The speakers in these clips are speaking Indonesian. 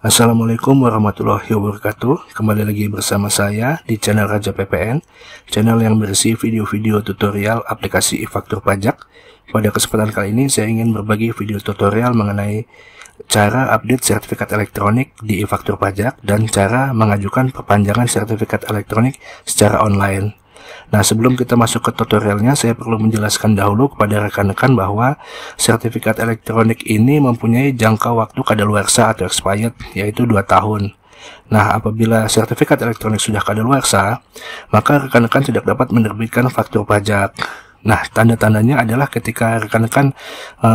Assalamualaikum warahmatullahi wabarakatuh. Kembali lagi bersama saya di channel Raja PPN, channel yang berisi video-video tutorial aplikasi e-faktur pajak. Pada kesempatan kali ini saya ingin berbagi video tutorial mengenai cara update sertifikat elektronik di e-faktur pajak dan cara mengajukan perpanjangan sertifikat elektronik secara online. Nah, sebelum kita masuk ke tutorialnya, saya perlu menjelaskan dahulu kepada rekan-rekan bahwa sertifikat elektronik ini mempunyai jangka waktu kadaluarsa atau expired, yaitu 2 tahun. Nah, apabila sertifikat elektronik sudah kadaluarsa, maka rekan-rekan tidak dapat menerbitkan faktur pajak. Nah, tanda-tandanya adalah ketika rekan-rekan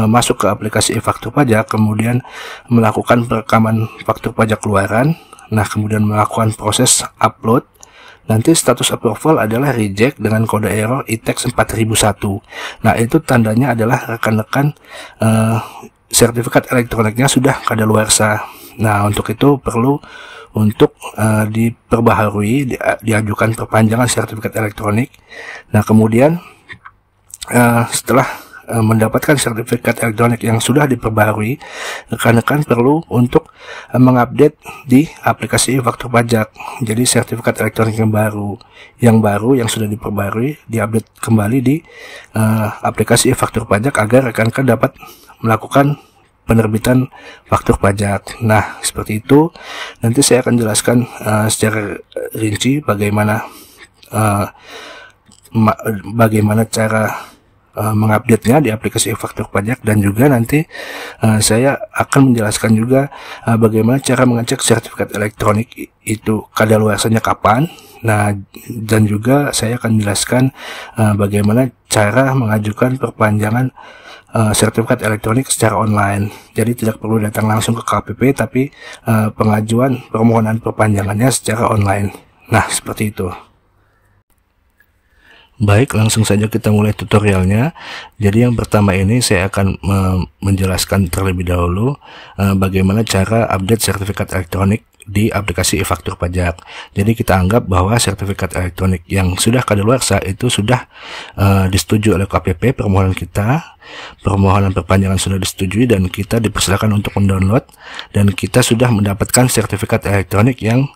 masuk ke aplikasi e-faktur pajak, kemudian melakukan perekaman faktur pajak keluaran, nah kemudian melakukan proses upload. Nanti status approval adalah reject dengan kode error ITEX 4001. Nah, itu tandanya adalah rekan-rekan sertifikat elektroniknya sudah kadaluarsa. Nah, untuk itu perlu untuk diperbaharui, diajukan perpanjangan sertifikat elektronik. Nah, kemudian setelah mendapatkan sertifikat elektronik yang sudah diperbaharui, rekan-rekan perlu untuk mengupdate di aplikasi e-faktur pajak. Jadi sertifikat elektronik yang sudah diperbaharui diupdate kembali di aplikasi e-faktur pajak agar rekan-rekan dapat melakukan penerbitan faktur pajak. Nah, seperti itu. Nanti saya akan jelaskan secara rinci bagaimana cara mengupdate-nya di aplikasi e-faktur pajak, dan juga nanti saya akan menjelaskan juga bagaimana cara mengecek sertifikat elektronik itu kadaluarsanya kapan. Nah, dan juga saya akan menjelaskan bagaimana cara mengajukan perpanjangan sertifikat elektronik secara online. Jadi tidak perlu datang langsung ke KPP, tapi pengajuan permohonan perpanjangannya secara online. Nah, seperti itu. Baik, langsung saja kita mulai tutorialnya. Jadi yang pertama ini saya akan menjelaskan terlebih dahulu bagaimana cara update sertifikat elektronik di aplikasi e-faktur pajak. Jadi kita anggap bahwa sertifikat elektronik yang sudah kadaluarsa itu sudah disetujui oleh KPP, permohonan perpanjangan sudah disetujui dan kita dipersilakan untuk mendownload, dan kita sudah mendapatkan sertifikat elektronik yang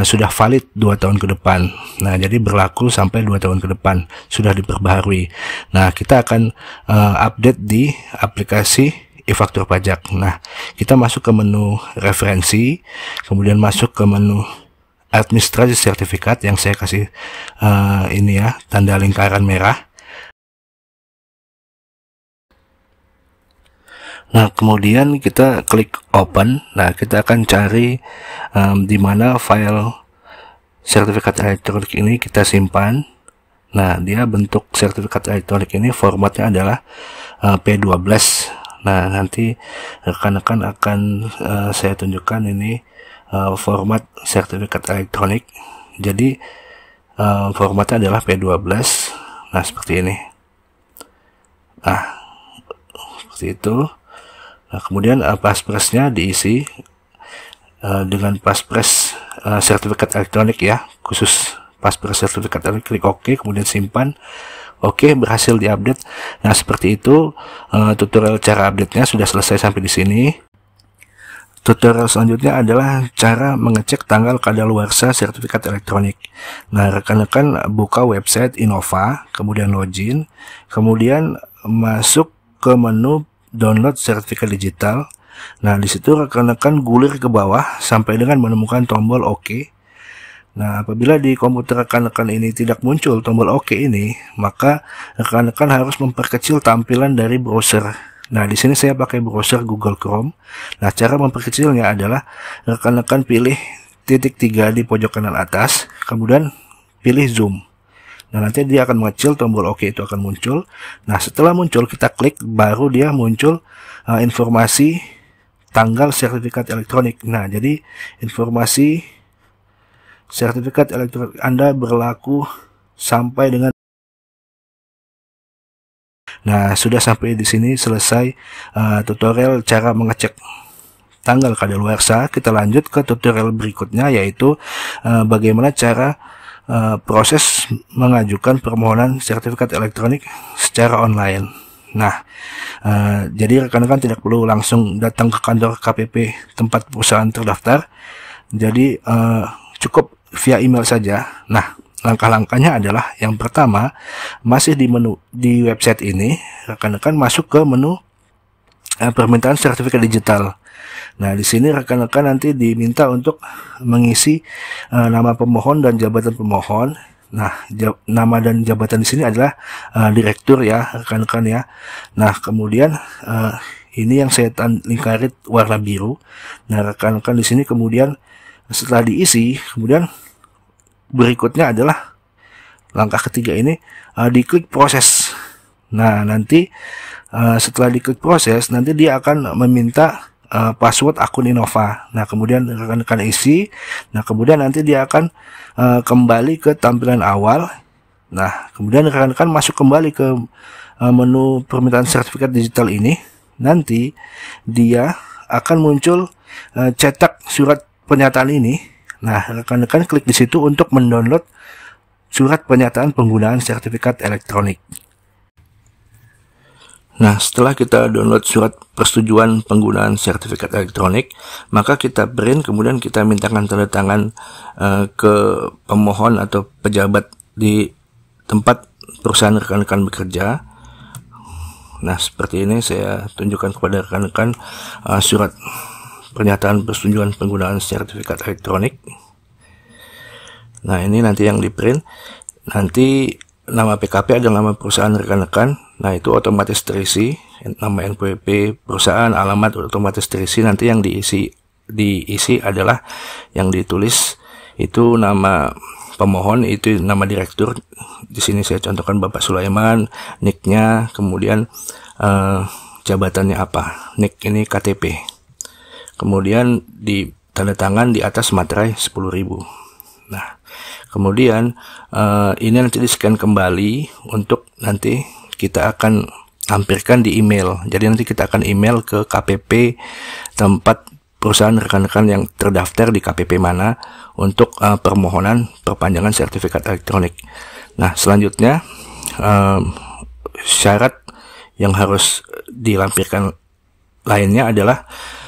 sudah valid 2 tahun ke depan. Nah, jadi berlaku sampai 2 tahun ke depan, sudah diperbaharui. Nah, kita akan update di aplikasi e-faktur pajak. Nah, kita masuk ke menu referensi, kemudian masuk ke menu administrasi sertifikat yang saya kasih ini ya, tanda lingkaran merah. Nah, kemudian kita klik open. Nah, kita akan cari di mana file sertifikat elektronik ini kita simpan. Nah, dia bentuk sertifikat elektronik ini formatnya adalah P12. Nah, nanti rekan-rekan akan saya tunjukkan ini format sertifikat elektronik. Jadi formatnya adalah P12. Nah, seperti ini. Nah, seperti itu. Nah, kemudian passphrase-nya diisi dengan passphrase sertifikat elektronik ya, khusus passphrase sertifikat elektronik. Klik OK, kemudian simpan. Oke, berhasil diupdate. Nah, seperti itu tutorial cara update-nya sudah selesai sampai di sini. Tutorial selanjutnya adalah cara mengecek tanggal kadaluarsa sertifikat elektronik. Nah, rekan-rekan buka website Innova, kemudian login, kemudian masuk ke menu download sertifikat digital. Nah, di situ rekan-rekan gulir ke bawah sampai dengan menemukan tombol OK. Nah, apabila di komputer rekan-rekan ini tidak muncul tombol OK ini, maka rekan-rekan harus memperkecil tampilan dari browser. Nah, di sini saya pakai browser Google Chrome. Nah, cara memperkecilnya adalah rekan-rekan pilih titik 3 di pojok kanan atas, kemudian pilih zoom. Nah, nanti dia akan mengecil, tombol OK itu akan muncul. Nah, setelah muncul kita klik, baru dia muncul informasi tanggal sertifikat elektronik. Nah, jadi informasi sertifikat elektronik Anda berlaku sampai dengan. Nah, sudah sampai di sini selesai tutorial cara mengecek tanggal kadaluarsa. Kita lanjut ke tutorial berikutnya, yaitu bagaimana cara proses mengajukan permohonan sertifikat elektronik secara online. Nah, jadi rekan-rekan tidak perlu langsung datang ke kantor KPP tempat perusahaan terdaftar. Jadi cukup via email saja. Nah, langkah-langkahnya adalah yang pertama, masih di menu di website ini, rekan-rekan masuk ke menu permintaan sertifikat digital. Nah, di sini rekan-rekan nanti diminta untuk mengisi nama pemohon dan jabatan pemohon. Nah, nama dan jabatan di sini adalah direktur ya, rekan-rekan ya. Nah, kemudian ini yang saya lingkarin warna biru. Nah, rekan-rekan di sini kemudian setelah diisi, kemudian berikutnya adalah langkah ketiga ini, diklik proses. Nah, nanti setelah diklik proses, nanti dia akan meminta password akun Innova. Nah, kemudian rekan-rekan isi. Nah, kemudian nanti dia akan kembali ke tampilan awal. Nah, kemudian rekan-rekan masuk kembali ke menu permintaan sertifikat digital ini. Nanti dia akan muncul cetak surat pernyataan ini. Nah, rekan-rekan klik di situ untuk mendownload surat pernyataan penggunaan sertifikat elektronik. Nah, setelah kita download surat persetujuan penggunaan sertifikat elektronik, maka kita print, kemudian kita mintakan tanda tangan ke pemohon atau pejabat di tempat perusahaan rekan-rekan bekerja. Nah, seperti ini saya tunjukkan kepada rekan-rekan surat pernyataan persetujuan penggunaan sertifikat elektronik. Nah, ini nanti yang di print. Nanti nama PKP adalah nama perusahaan rekan-rekan. Nah, itu otomatis terisi. Nama NPWP perusahaan, alamat otomatis terisi. Nanti yang diisi adalah yang ditulis itu nama pemohon, itu nama direktur. Di sini saya contohkan Bapak Sulaiman, nicknya, kemudian jabatannya apa. Nick ini KTP. Kemudian di tanda tangan di atas materai 10.000. Nah, kemudian ini nanti di-scan kembali untuk nanti kita akan lampirkan di email. Jadi nanti kita akan email ke KPP tempat perusahaan rekan-rekan yang terdaftar di KPP mana untuk permohonan perpanjangan sertifikat elektronik. Nah, selanjutnya syarat yang harus dilampirkan lainnya adalah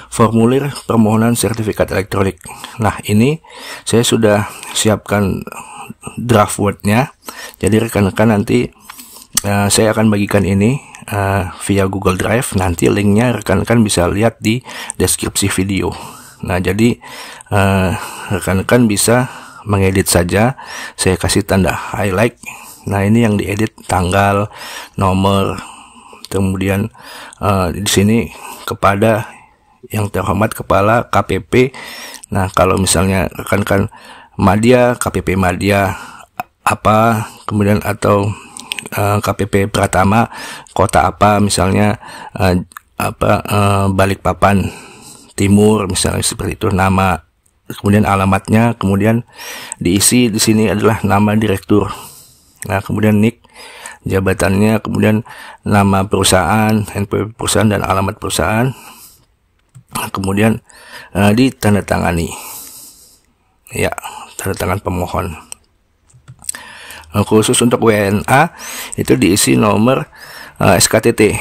formulir permohonan sertifikat elektronik. Nah, ini saya sudah siapkan draft Word-nya. Jadi rekan-rekan nanti saya akan bagikan ini via Google Drive. Nanti linknya rekan-rekan bisa lihat di deskripsi video. Nah, jadi rekan-rekan bisa mengedit saja. Saya kasih tanda highlight. Nah, ini yang diedit tanggal, nomor, kemudian di sini kepada yang terhormat Kepala KPP. Nah, kalau misalnya rekan-rekan Madya, KPP Madya apa, kemudian atau KPP Pratama kota apa, misalnya Balikpapan Timur misalnya, seperti itu nama, kemudian alamatnya, kemudian diisi di sini adalah nama direktur. Nah, kemudian nick, jabatannya, kemudian nama perusahaan, NPWP perusahaan dan alamat perusahaan. Kemudian ditandatangani, ya, tanda tangan pemohon. Khusus untuk WNA itu diisi nomor SKTT.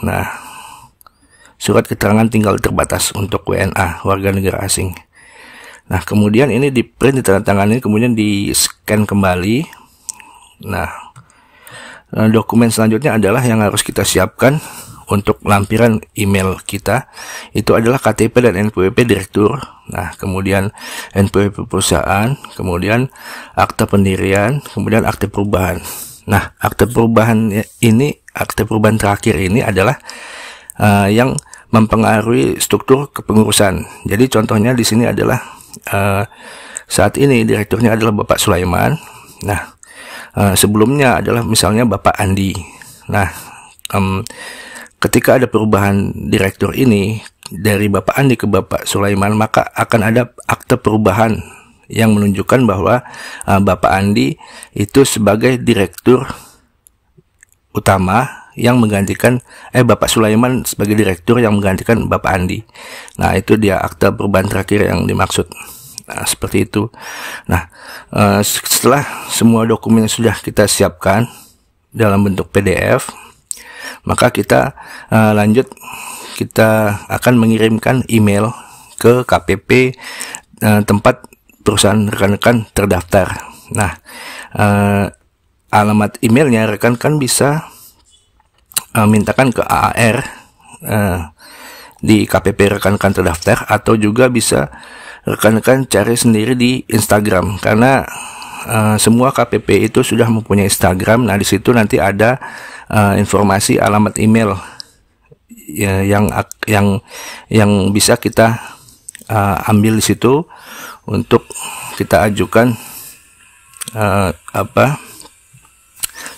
Nah, surat keterangan tinggal terbatas untuk WNA, warga negara asing. Nah, kemudian ini di print, ditandatangani, kemudian di scan kembali. Nah, dokumen selanjutnya adalah yang harus kita siapkan untuk lampiran email kita. Itu adalah KTP dan NPWP direktur. Nah, kemudian NPWP perusahaan, kemudian akta pendirian, kemudian akte perubahan. Nah, akte perubahan ini, akte perubahan terakhir ini adalah yang mempengaruhi struktur kepengurusan. Jadi contohnya di sini adalah saat ini direkturnya adalah Bapak Sulaiman. Nah, sebelumnya adalah misalnya Bapak Andi. Nah, ketika ada perubahan direktur ini dari Bapak Andi ke Bapak Sulaiman, maka akan ada akte perubahan yang menunjukkan bahwa Bapak Andi itu sebagai direktur utama yang menggantikan Bapak Sulaiman sebagai direktur yang menggantikan Bapak Andi. Nah, itu dia akte perubahan terakhir yang dimaksud. Nah, seperti itu. Nah, setelah semua dokumen sudah kita siapkan dalam bentuk PDF, maka kita lanjut, kita akan mengirimkan email ke KPP tempat perusahaan rekan-rekan terdaftar. Nah, alamat emailnya rekan-rekan bisa mintakan ke AAR di KPP rekan-rekan terdaftar, atau juga bisa rekan-rekan cari sendiri di Instagram, karena semua KPP itu sudah mempunyai Instagram. Nah, di situ nanti ada informasi alamat email ya, yang bisa kita ambil di situ untuk kita ajukan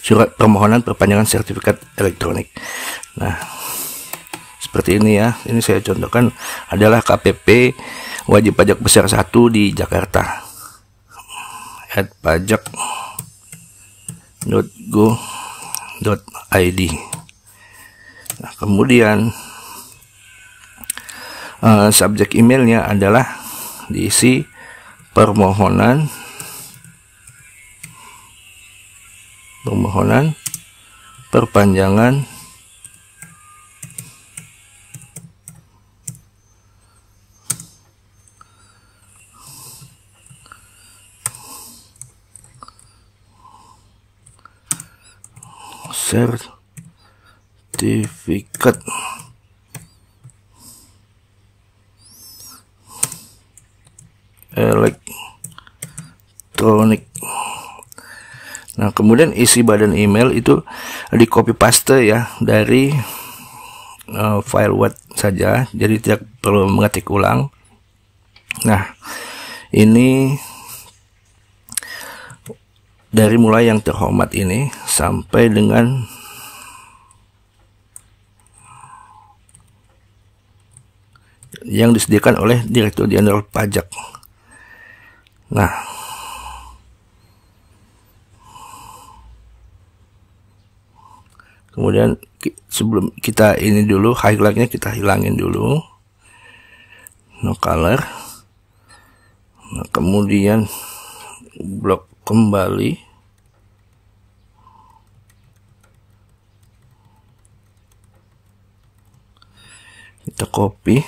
surat permohonan perpanjangan sertifikat elektronik. Nah, seperti ini ya. Ini saya contohkan adalah KPP wajib pajak besar 1 di Jakarta. @pajak.go.id. Nah, kemudian subjek emailnya adalah diisi permohonan perpanjangan sertifikat elektronik. Nah, kemudian isi badan email itu di copy paste ya dari file Word saja, jadi tidak perlu mengetik ulang. Nah, ini dari mulai yang terhormat ini sampai dengan yang disediakan oleh Direktur Jenderal Pajak. Nah, kemudian sebelum kita ini dulu, highlightnya kita hilangin dulu, no color. Nah, kemudian blok kembali, kita copy,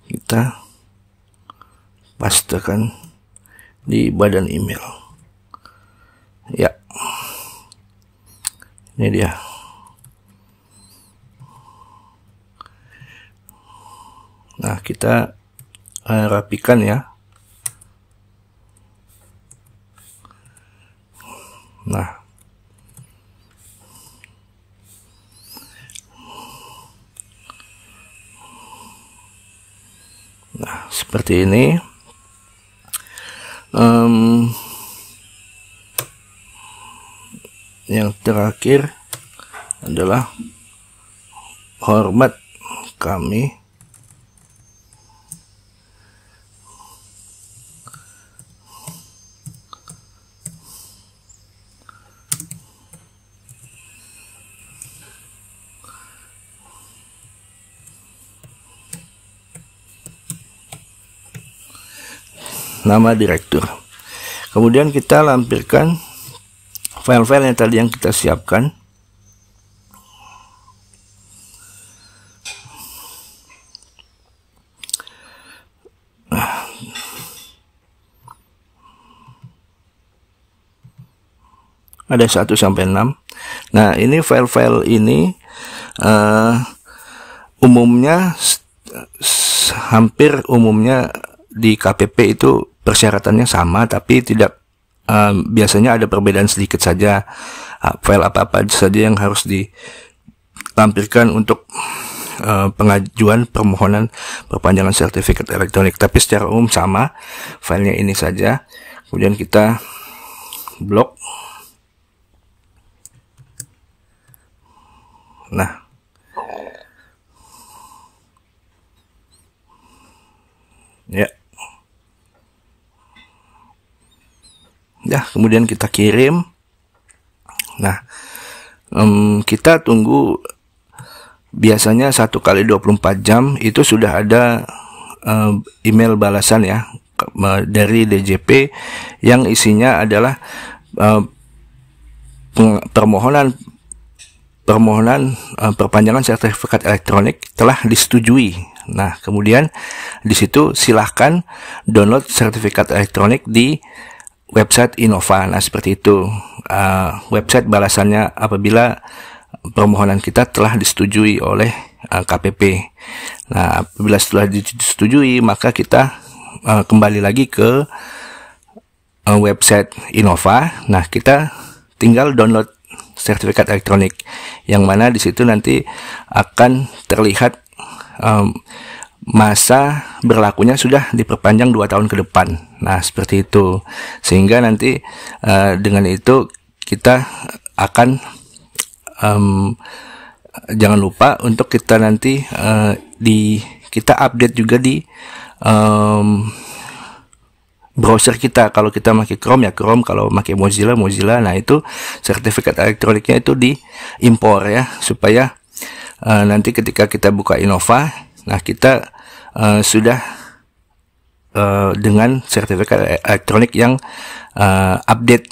kita pastekan di badan email. Ya, ini dia. Nah, kita rapikan ya. Nah, seperti ini. Yang terakhir adalah hormat kami nama direktur. Kemudian kita lampirkan file-file yang tadi yang kita siapkan. Ada 1 sampai 6. Nah, ini file-file ini umumnya hampir umumnya di KPP itu persyaratannya sama, tapi tidak biasanya ada perbedaan sedikit saja. File apa-apa saja yang harus ditampilkan untuk pengajuan permohonan perpanjangan sertifikat elektronik, tapi secara umum sama, filenya ini saja. Kemudian kita blok. Nah, ya, kemudian kita kirim. Nah, kita tunggu, biasanya 1 kali 24 jam itu sudah ada email balasan ya dari DJP yang isinya adalah permohonan perpanjangan sertifikat elektronik telah disetujui. Nah, kemudian di situ silahkan download sertifikat elektronik di website Innova. Nah, seperti itu. Website balasannya apabila permohonan kita telah disetujui oleh KPP. Nah, apabila setelah disetujui, maka kita kembali lagi ke website Innova. Nah, kita tinggal download sertifikat elektronik, yang mana di situ nanti akan terlihat masa berlakunya sudah diperpanjang 2 tahun ke depan. Nah, seperti itu, sehingga nanti dengan itu kita akan jangan lupa untuk kita nanti kita update juga di browser kita. Kalau kita pakai Chrome ya Chrome, kalau pakai Mozilla. Nah, itu sertifikat elektroniknya itu diimpor ya, supaya nanti ketika kita buka Innova, nah kita sudah dengan sertifikat elektronik yang update,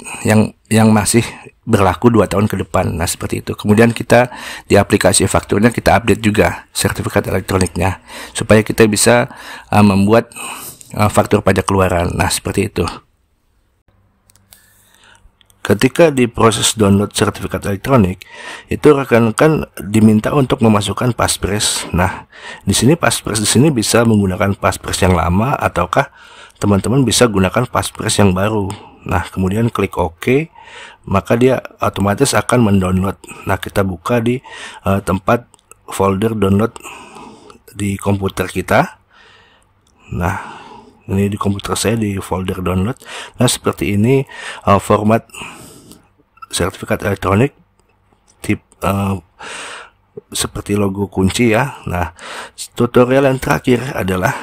yang masih berlaku 2 tahun ke depan. Nah, seperti itu. Kemudian kita di aplikasi fakturnya kita update juga sertifikat elektroniknya, supaya kita bisa membuat faktur pajak keluaran. Nah, seperti itu. Ketika di proses download sertifikat elektronik, itu rekan-rekan diminta untuk memasukkan passphrase. Nah, di sini passphrase di sini bisa menggunakan passphrase yang lama, ataukah teman-teman bisa gunakan passphrase yang baru. Nah, kemudian klik OK, maka dia otomatis akan mendownload. Nah, kita buka di tempat folder download di komputer kita. Nah, ini di komputer saya di folder download. Nah, seperti ini format sertifikat elektronik, tip seperti logo kunci ya. Nah, tutorial yang terakhir adalah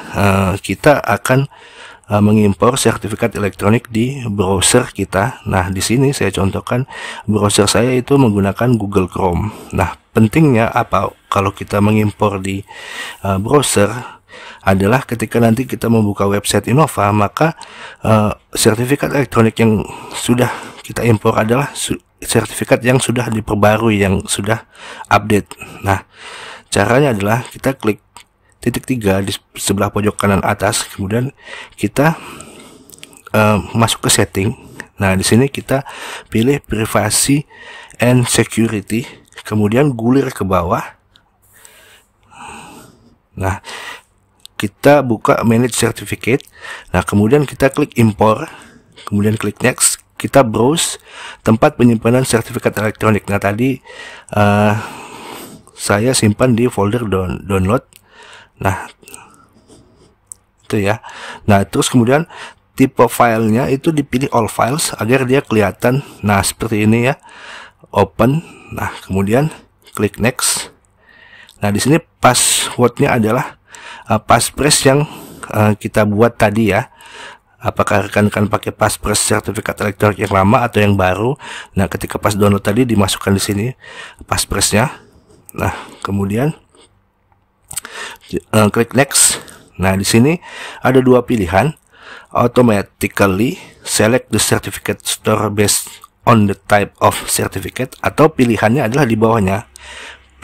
kita akan mengimpor sertifikat elektronik di browser kita. Nah, di sini saya contohkan browser saya itu menggunakan Google Chrome. Nah, pentingnya apa kalau kita mengimpor di browser adalah ketika nanti kita membuka website Innova, maka sertifikat elektronik yang sudah kita impor adalah sertifikat yang sudah diperbarui, yang sudah update. Nah, caranya adalah kita klik titik 3 di sebelah pojok kanan atas, kemudian kita masuk ke setting. Nah, di sini kita pilih privacy and security, kemudian gulir ke bawah. Nah, kita buka manage certificate. Nah, kemudian kita klik import, kemudian klik next. Kita browse tempat penyimpanan sertifikat elektronik. Nah, tadi saya simpan di folder download. Nah, itu ya. Nah, terus kemudian tipe filenya itu dipilih all files agar dia kelihatan. Nah, seperti ini ya. Open. Nah, kemudian klik next. Nah, di sini passwordnya adalah passphrase yang kita buat tadi ya. Apakah rekan-rekan pakai passphrase sertifikat elektronik yang lama atau yang baru? Nah, ketika pas download tadi dimasukkan di sini passphrase-nya. Nah, kemudian klik next. Nah, di sini ada dua pilihan. Automatically select the certificate store based on the type of certificate, atau pilihannya adalah di bawahnya,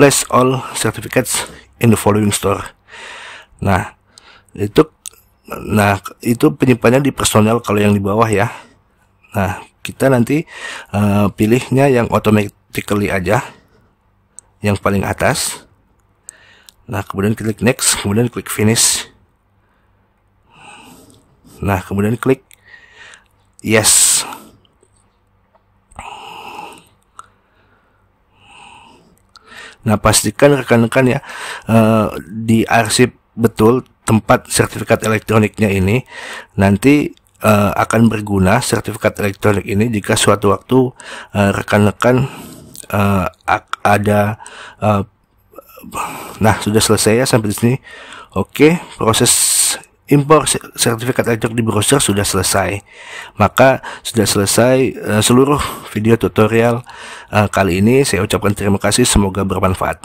place all certificates in the following store. Nah, itu penyimpanannya di personal kalau yang di bawah ya. Nah, kita nanti pilihnya yang automatically aja, yang paling atas. Nah, kemudian klik next, kemudian klik finish. Nah, kemudian klik yes. Nah, pastikan rekan-rekan ya diarsip betul tempat sertifikat elektroniknya ini. Nanti akan berguna sertifikat elektronik ini jika suatu waktu rekan-rekan ada nah, sudah selesai ya sampai di sini. Oke, proses impor sertifikat elektronik di browser sudah selesai. Maka sudah selesai seluruh video tutorial kali ini. Saya ucapkan terima kasih, semoga bermanfaat.